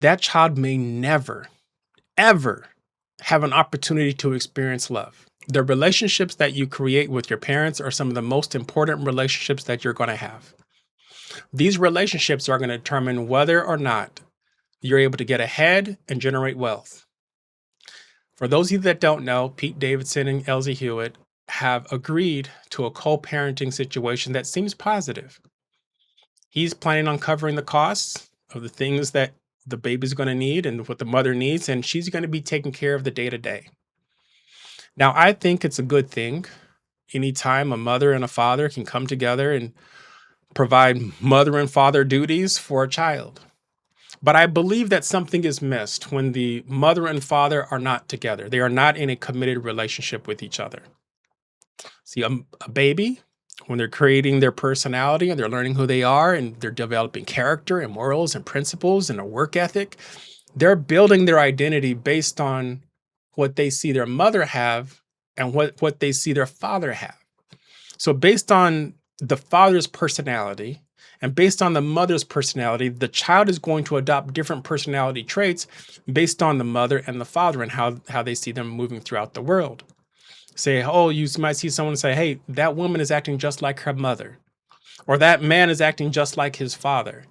that child may never, ever have an opportunity to experience love. The relationships that you create with your parents are some of the most important relationships that you're going to have. These relationships are going to determine whether or not you're able to get ahead and generate wealth. For those of you that don't know, Pete Davidson and Elsie Hewitt have agreed to a co parenting situation that seems positive. He's planning on covering the costs of the things that the baby's going to need and what the mother needs, and she's going to be taking care of the day to day. Now, I think it's a good thing anytime a mother and a father can come together and provide mother and father duties for a child. But I believe that something is missed when the mother and father are not together. They are not in a committed relationship with each other. See, a baby, when they're creating their personality and they're learning who they are and they're developing character and morals and principles and a work ethic, they're building their identity based on what they see their mother have and what they see their father have. So based on the father's personality and based on the mother's personality, the child is going to adopt different personality traits based on the mother and the father and how they see them moving throughout the world. Say, oh, you might see someone say, hey, that woman is acting just like her mother, or that man is acting just like his father.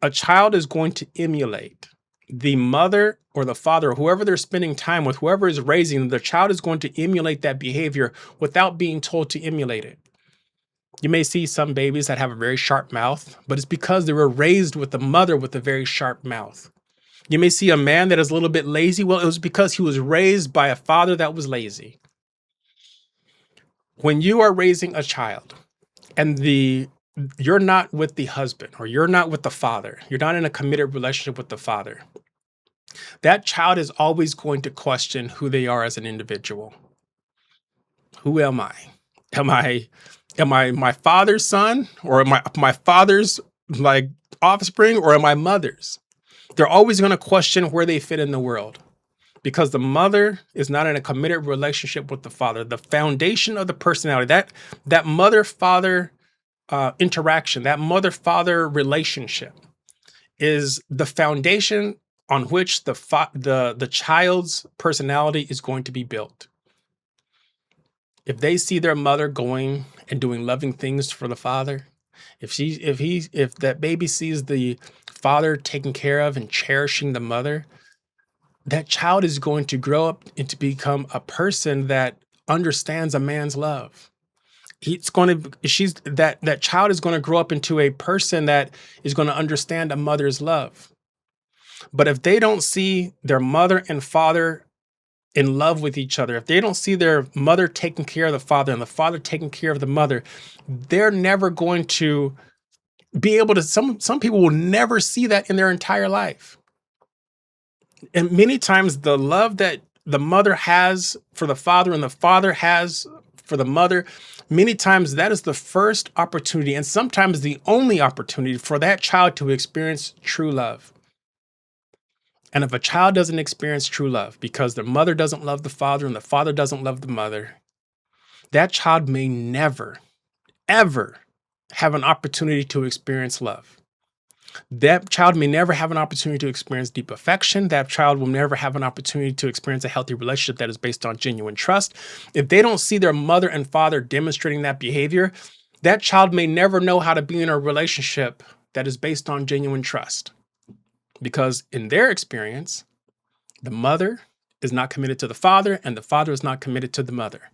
A child is going to emulate the mother or the father, or whoever they're spending time with, whoever is raising them, the child is going to emulate that behavior without being told to emulate it. You may see some babies that have a very sharp mouth, but it's because they were raised with a mother with a very sharp mouth. You may see a man that is a little bit lazy. Well, it was because he was raised by a father that was lazy. When you are raising a child and you're not with the husband or you're not with the father, you're not in a committed relationship with the father, that child is always going to question who they are as an individual. Who am I? Am I my father's son, or am I my father's like offspring, or am I mother's? They're always going to question where they fit in the world because the mother is not in a committed relationship with the father. The foundation of the personality, that mother-father interaction, that mother-father relationship is the foundation on which the child's personality is going to be built. If they see their mother going and doing loving things for the father, if that baby sees the father taking care of and cherishing the mother, that child is going to grow up and to become a person that understands a man's love. That child is going to grow up into a person that is going to understand a mother's love. But if they don't see their mother and father in love with each other, if they don't see their mother taking care of the father and the father taking care of the mother, they're never going to be able to, some people will never see that in their entire life. And many times the love that the mother has for the father and the father has for the mother, many times that is the first opportunity and sometimes the only opportunity for that child to experience true love. And if a child doesn't experience true love because the mother doesn't love the father and the father doesn't love the mother, that child may never, ever have an opportunity to experience love. That child may never have an opportunity to experience deep affection. That child will never have an opportunity to experience a healthy relationship that is based on genuine trust. If they don't see their mother and father demonstrating that behavior, that child may never know how to be in a relationship that is based on genuine trust. Because in their experience, the mother is not committed to the father and the father is not committed to the mother.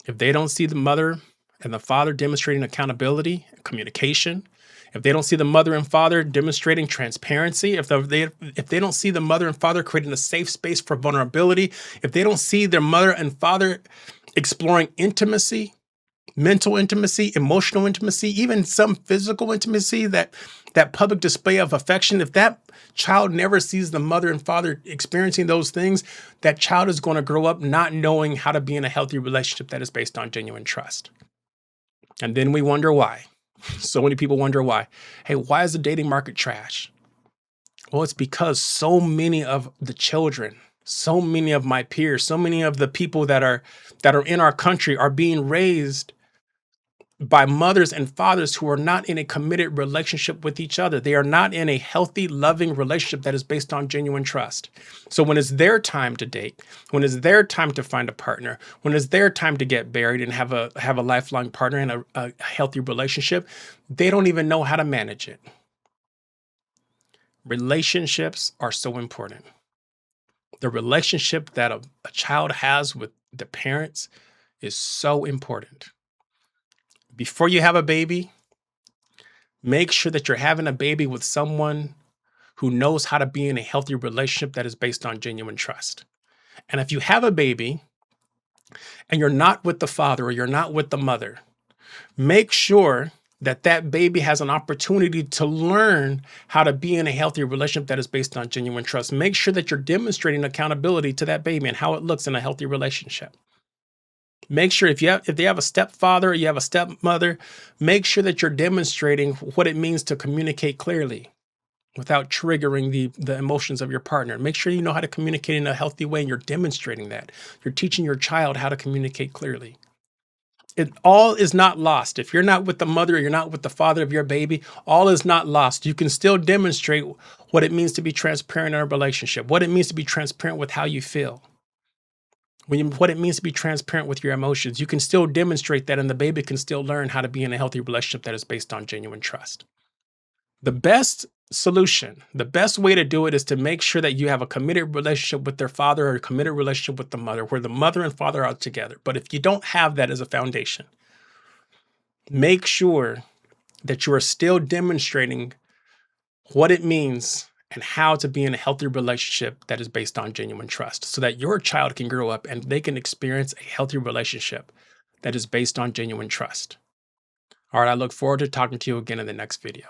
If they don't see the mother and the father demonstrating accountability, communication, if they don't see the mother and father demonstrating transparency, if they don't see the mother and father creating a safe space for vulnerability, if they don't see their mother and father exploring intimacy, mental intimacy, emotional intimacy, even some physical intimacy, that public display of affection, if that child never sees the mother and father experiencing those things, that child is going to grow up not knowing how to be in a healthy relationship that is based on genuine trust. And then we wonder why. So many people wonder why. Hey, why is the dating market trash? Well, it's because so many of the children, so many of my peers, so many of the people that are in our country are being raised by mothers and fathers who are not in a committed relationship with each other. They are not in a healthy, loving relationship that is based on genuine trust. So when it's their time to date, when it's their time to find a partner, when it's their time to get married and have a lifelong partner and a healthy relationship, they don't even know how to manage it. Relationships are so important. The relationship that a child has with the parents is so important. Before you have a baby, make sure that you're having a baby with someone who knows how to be in a healthy relationship that is based on genuine trust. And if you have a baby and you're not with the father or you're not with the mother, make sure that that baby has an opportunity to learn how to be in a healthy relationship that is based on genuine trust. Make sure that you're demonstrating accountability to that baby and how it looks in a healthy relationship. Make sure if they have a stepfather or you have a stepmother, make sure that you're demonstrating what it means to communicate clearly without triggering the emotions of your partner. Make sure you know how to communicate in a healthy way and you're demonstrating that. You're teaching your child how to communicate clearly. It all is not lost. If you're not with the mother or you're not with the father of your baby, all is not lost. You can still demonstrate what it means to be transparent in a relationship, what it means to be transparent with how you feel. What it means to be transparent with your emotions. You can still demonstrate that, and the baby can still learn how to be in a healthy relationship that is based on genuine trust. The best solution, the best way to do it is to make sure that you have a committed relationship with their father or a committed relationship with the mother, where the mother and father are together. But if you don't have that as a foundation, make sure that you are still demonstrating what it means and how to be in a healthy relationship that is based on genuine trust so that your child can grow up and they can experience a healthy relationship that is based on genuine trust. All right, I look forward to talking to you again in the next video.